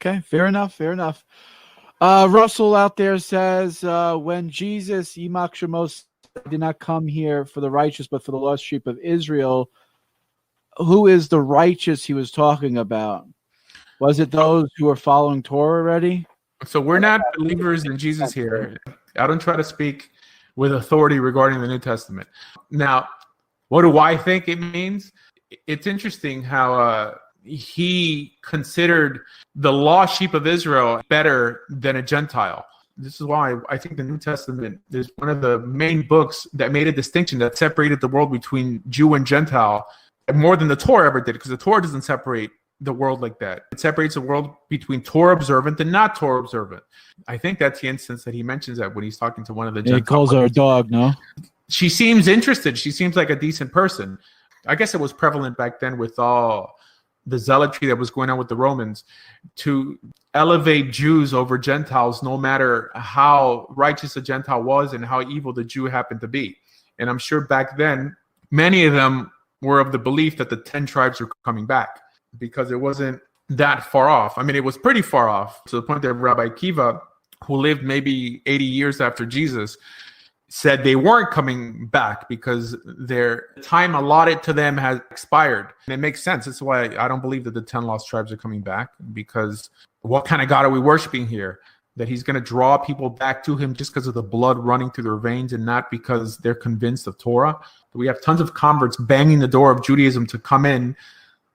Okay, fair enough. Russell out there says, when Jesus, Yimak Shemos, did not come here for the righteous, but for the lost sheep of Israel, who is the righteous he was talking about? Was it those who are following Torah already? So we're not believers in Jesus here. I don't try to speak with authority regarding the New Testament. Now, what do I think it means? It's interesting how he considered the lost sheep of Israel better than a Gentile. This is why I think the New Testament is one of the main books that made a distinction that separated the world between Jew and Gentile more than the Torah ever did, because the Torah doesn't separate the world like that. It separates the world between Torah observant and not Torah observant. I think that's the instance that he mentions that when he's talking to one of the Gentiles. He calls her a dog, no? She seems interested. She seems like a decent person. I guess it was prevalent back then with all the zealotry that was going on with the Romans to elevate Jews over Gentiles, no matter how righteous a Gentile was and how evil the Jew happened to be. And I'm sure back then, many of them were of the belief that the 10 tribes were coming back, because it wasn't that far off. I mean, it was pretty far off, to the point that Rabbi Akiva, who lived maybe 80 years after Jesus, said they weren't coming back because their time allotted to them has expired. And it makes sense. That's why I don't believe that the 10 lost tribes are coming back, because what kind of God are we worshiping here? That he's going to draw people back to him just because of the blood running through their veins and not because they're convinced of Torah. We have tons of converts banging the door of Judaism to come in.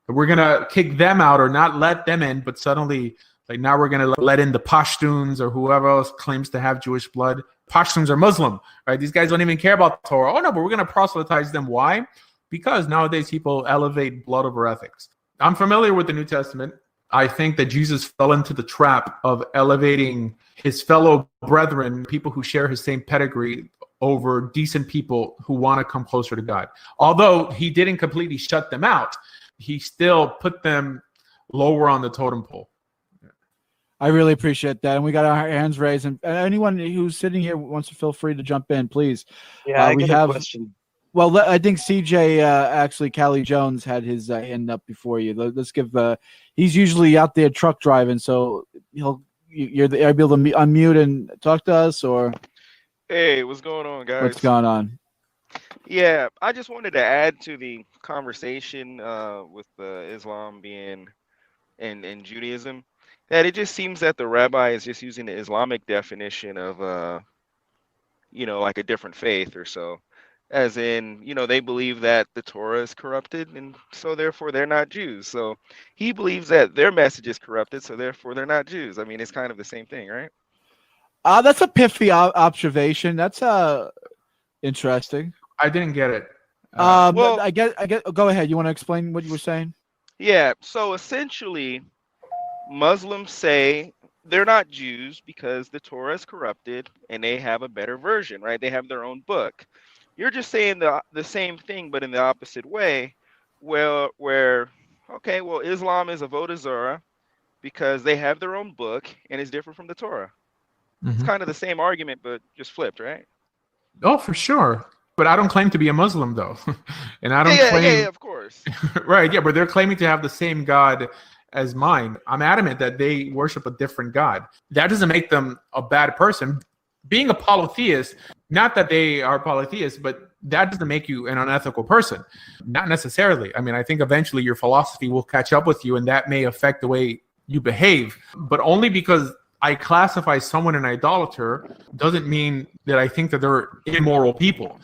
We're going to kick them out or not let them in, but suddenly, like, now we're going to let in the Pashtuns or whoever else claims to have Jewish blood. Pashtuns are Muslim, right? These guys don't even care about Torah. Oh, no, but we're going to proselytize them. Why? Because nowadays people elevate blood over ethics. I'm familiar with the New Testament. I think that Jesus fell into the trap of elevating his fellow brethren, people who share his same pedigree, over decent people who want to come closer to God. Although he didn't completely shut them out, he still put them lower on the totem pole. I really appreciate that. And we got our hands raised. And anyone who's sitting here wants to feel free to jump in, please. Yeah, I got a question. Well, I think CJ, actually, Callie Jones had his hand up before you. Let's give, he's usually out there truck driving, so you're able to unmute and talk to us, or? Hey, what's going on, guys? What's going on? Yeah, I just wanted to add to the conversation with Islam being and Judaism, that it just seems that the rabbi is just using the Islamic definition of, like a different faith or so. As in, they believe that the Torah is corrupted, and so therefore they're not Jews. So he believes that their message is corrupted, so therefore they're not Jews. I mean, it's kind of the same thing, right? That's a pithy observation. That's interesting. I didn't get it. Well, I get. Go ahead. You want to explain what you were saying? Yeah. So essentially, Muslims say they're not Jews because the Torah is corrupted, and they have a better version, right? They have their own book. You're just saying the same thing, but in the opposite way. Where Islam is avodah zarah because they have their own book and it's different from the Torah. Mm-hmm. It's kind of the same argument, but just flipped, right? Oh, for sure. But I don't claim to be a Muslim, though, and I don't claim. Yeah, of course. Right? Yeah, but they're claiming to have the same God as mine. I'm adamant that they worship a different God. That doesn't make them a bad person. Being a polytheist, not that they are polytheists, but that doesn't make you an unethical person. Not necessarily. I mean, I think eventually your philosophy will catch up with you, and that may affect the way you behave, but only because I classify someone an idolater doesn't mean that I think that they're immoral people.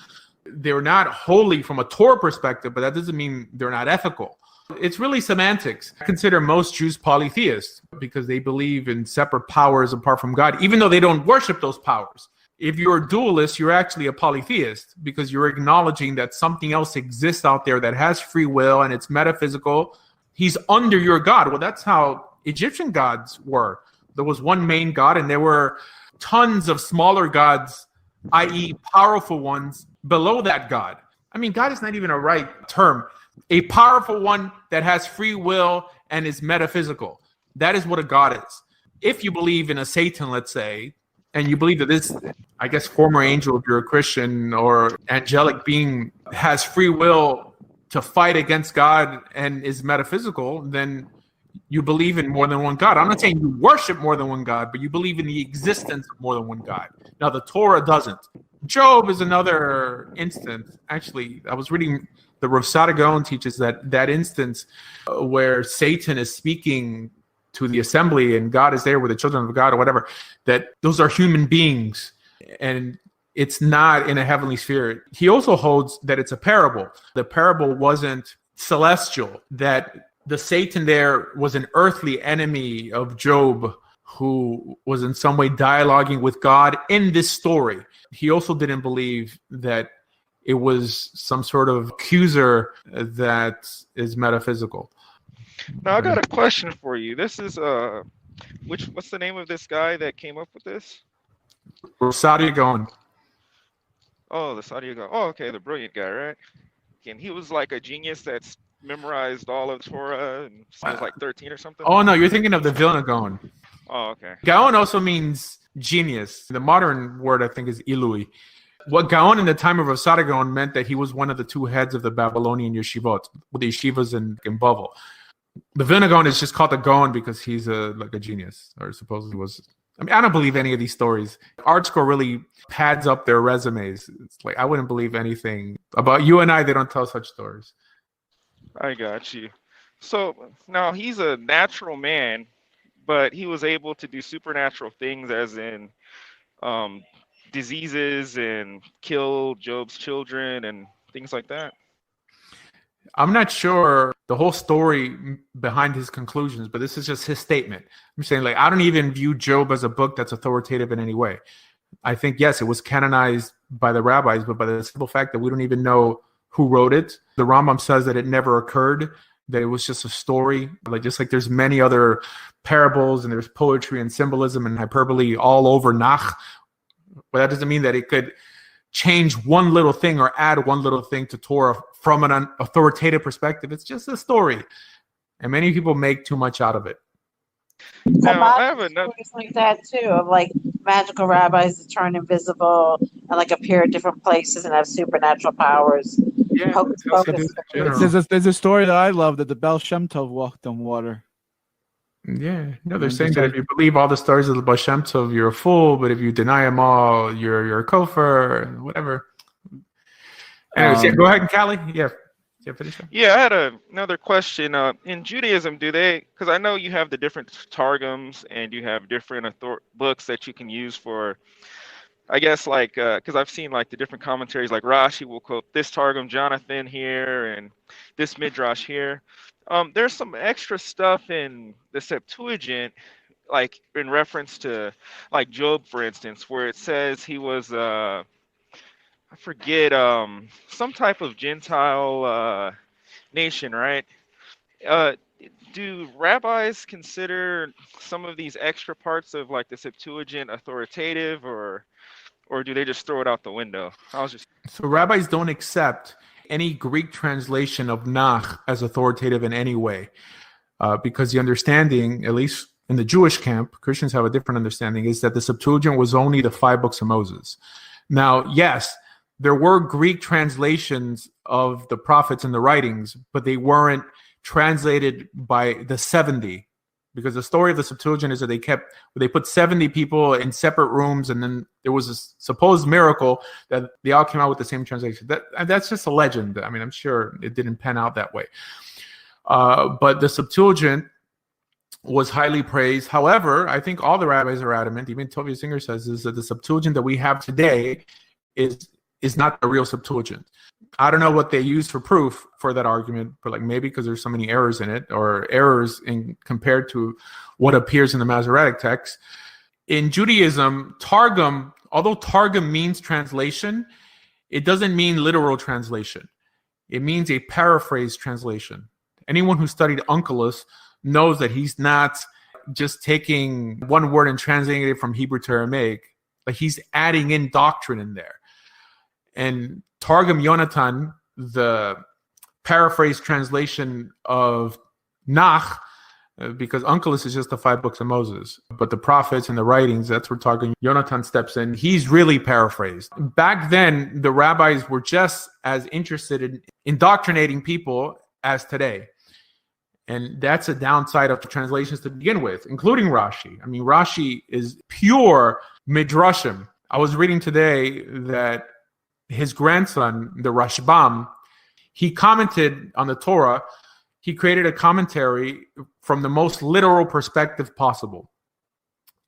They're not holy from a Torah perspective, but that doesn't mean they're not ethical. It's really semantics. I consider most Jews polytheists because they believe in separate powers apart from God, even though they don't worship those powers. If you're a dualist, you're actually a polytheist because you're acknowledging that something else exists out there that has free will and it's metaphysical. He's under your God. Well, that's how Egyptian gods were. There was one main God, and there were tons of smaller gods, i.e. powerful ones, below that God. I mean, God is not even a right term. A powerful one that has free will and is metaphysical. That is what a God is. If you believe in a Satan, let's say, and you believe that this, I guess, former angel, if you're a Christian, or angelic being has free will to fight against God and is metaphysical, then you believe in more than one God. I'm not saying you worship more than one God, but you believe in the existence of more than one God. Now, the Torah doesn't. Job is another instance. Actually, I was reading the Rav Saadia Gaon teaches that instance where Satan is speaking to the assembly and God is there with the children of God or whatever, that those are human beings and it's not in a heavenly sphere. He also holds that it's a parable. The parable wasn't celestial, that the Satan there was an earthly enemy of Job who was in some way dialoguing with God in this story. He also didn't believe that it was some sort of accuser that is metaphysical. Now I got a question for you. This is what's the name of this guy that came up with this? Saadia Gaon. Oh, the Saadia Gaon. Oh, okay, the brilliant guy, right? And he was like a genius that's memorized all of Torah and he was like 13 or something. Oh no, you're thinking of the Vilna Gaon. Oh, okay. Gaon also means genius. The modern word, I think, is Ilui. What Gaon in the time of Rav Saadia Gaon meant that he was one of the two heads of the Babylonian yeshivot, with the yeshivas in Bavel. The Vilna Gaon is just called the Gaon because he's like a genius, or supposedly was. I mean, I don't believe any of these stories. Art School really pads up their resumes. It's like I wouldn't believe anything about you and I. They don't tell such stories. I got you. So now he's a natural man, but he was able to do supernatural things, as in diseases and kill Job's children and things like that. I'm not sure the whole story behind his conclusions, but this is just his statement. I'm saying, like, I don't even view Job as a book that's authoritative in any way. I think, yes, it was canonized by the rabbis, but by the simple fact that we don't even know who wrote it. The Rambam says that it never occurred, that it was just a story. Like, just like there's many other parables and there's poetry and symbolism and hyperbole all over Nach. But that doesn't mean that it could change one little thing or add one little thing to Torah from an authoritative perspective. It's just a story. And many people make too much out of it. Now, I have another stories like that too, of like magical rabbis that turn invisible and like appear at different places and have supernatural powers. Yeah, Hocus pocus. There's a story that I love that the Baal Shem Tov walked on water. Yeah, no, they're saying that if you believe all the stories of the Baal Shem Tov, you're a fool, but if you deny them all, you're a kofar, whatever. Anyways, yeah, go ahead, Callie. Yeah, finish up. Yeah, I had another question. In Judaism, do they? Because I know you have the different targums and you have different books that you can use for. I guess like because I've seen like the different commentaries, like Rashi will quote this targum Jonathan here and this midrash here. There's some extra stuff in the Septuagint, like in reference to like Job, for instance, where it says he was I forget some type of Gentile nation, right? Do rabbis consider some of these extra parts of like the Septuagint authoritative, or do they just throw it out the window? So rabbis don't accept any Greek translation of Nach as authoritative in any way, because the understanding, at least in the Jewish camp, Christians have a different understanding, is that the Septuagint was only the 5 books of Moses. Now, yes, there were Greek translations of the prophets and the writings, but they weren't translated by the 70. Because the story of the Septuagint is that they put 70 people in separate rooms, and then there was a supposed miracle that they all came out with the same translation. That's just a legend. I mean, I'm sure it didn't pan out that way. But the Septuagint was highly praised. However, I think all the rabbis are adamant, even Tovia Singer says, is that the Septuagint that we have today is not the real Septuagint. I don't know what they use for proof for that argument, but like maybe because there's so many errors in it, or errors in compared to what appears in the Masoretic text. In Judaism, Targum, although Targum means translation, it doesn't mean literal translation. It means a paraphrase translation. Anyone who studied Onkelos knows that he's not just taking one word and translating it from Hebrew to Aramaic. Like, he's adding in doctrine in there. And Targum Yonatan, the paraphrase translation of Nach, because Onkelos is just the 5 books of Moses, but the prophets and the writings, that's where Targum Yonatan steps in. He's really paraphrased. Back then, the rabbis were just as interested in indoctrinating people as today. And that's a downside of the translations to begin with, including Rashi. I mean, Rashi is pure midrashim. I was reading today that his grandson, the Rashbam, he commented on the Torah. He created a commentary from the most literal perspective possible.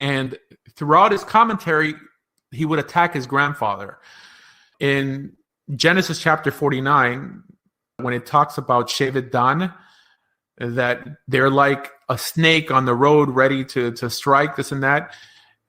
And throughout his commentary, he would attack his grandfather. In Genesis chapter 49, when it talks about Shevet Dan, that they're like a snake on the road ready to strike, this and that.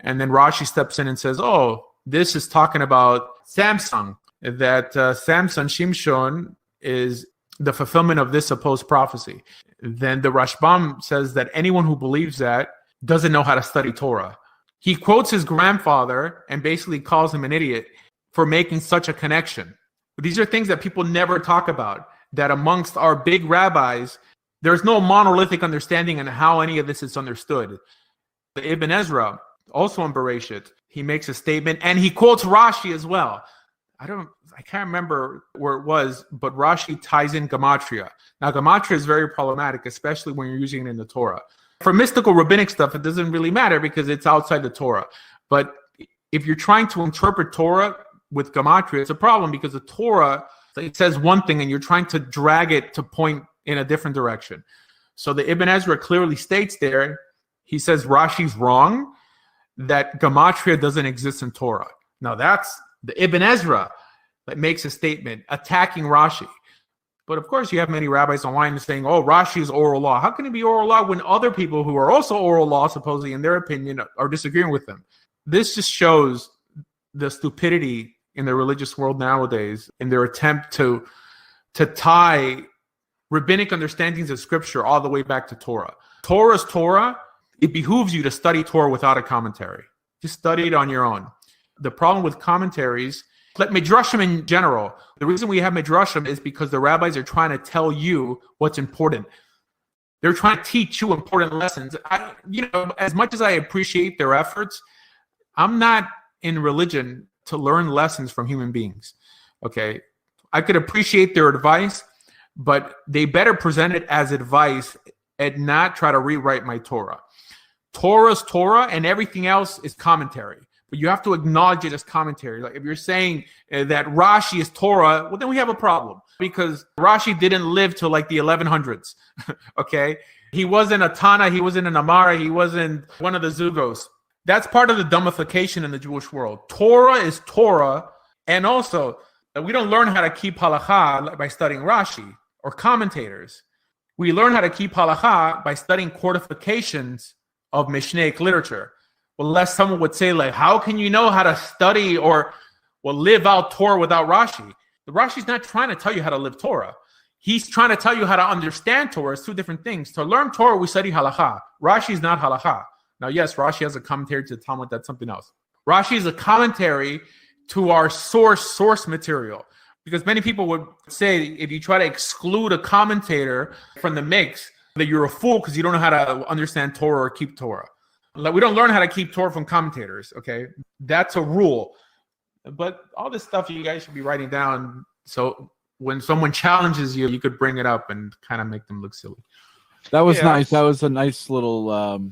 And then Rashi steps in and says, oh, this is talking about Samson, that Samson, Shimshon, is the fulfillment of this supposed prophecy. Then the Rashbam says that anyone who believes that doesn't know how to study Torah. He quotes his grandfather and basically calls him an idiot for making such a connection. But these are things that people never talk about, that amongst our big rabbis, there's no monolithic understanding on how any of this is understood. The Ibn Ezra, also in Bereshit, he makes a statement, and he quotes Rashi as well. I can't remember where it was, but Rashi ties in Gematria. Now, Gematria is very problematic, especially when you're using it in the Torah. For mystical rabbinic stuff, it doesn't really matter because it's outside the Torah. But if you're trying to interpret Torah with Gematria, it's a problem because the Torah, it says one thing and you're trying to drag it to point in a different direction. So the Ibn Ezra clearly states there, he says Rashi's wrong, that Gematria doesn't exist in Torah. Now that's the Ibn Ezra that makes a statement attacking Rashi. But of course, you have many rabbis online saying, oh, Rashi is oral law. How can it be oral law when other people who are also oral law, supposedly in their opinion, are disagreeing with them? This just shows the stupidity in the religious world nowadays in their attempt to tie rabbinic understandings of scripture all the way back to Torah. Torah is Torah. It behooves you to study Torah without a commentary. Just study it on your own. The problem with commentaries, like midrashim in general, the reason we have midrashim is because the rabbis are trying to tell you what's important. They're trying to teach you important lessons. As much as I appreciate their efforts, I'm not in religion to learn lessons from human beings. Okay, I could appreciate their advice, but they better present it as advice and not try to rewrite my Torah. Torah's Torah, and everything else is commentary. But you have to acknowledge it as commentary. Like if you're saying that Rashi is Torah, well, then we have a problem because Rashi didn't live till like the 1100s. Okay, he wasn't a Tana, he wasn't an Amara, he wasn't one of the Zugos. That's part of the dumbification in the Jewish world. Torah is Torah, and also we don't learn how to keep halacha by studying Rashi or commentators. We learn how to keep halacha by studying codifications of Mishnaic literature. Well, lest someone would say, like, how can you know how to study or live out Torah without Rashi? The Rashi's not trying to tell you how to live Torah. He's trying to tell you how to understand Torah. It's two different things. To learn Torah, we study halacha. Rashi is not halacha. Now, yes, Rashi has a commentary to the Talmud. That's something else. Rashi is a commentary to our source material. Because many people would say if you try to exclude a commentator from the mix, that you're a fool because you don't know how to understand Torah or keep Torah. Like, we don't learn how to keep Torah from commentators, okay? That's a rule. But all this stuff you guys should be writing down, so when someone challenges you, you could bring it up and kind of make them look silly. That was nice. That was a nice little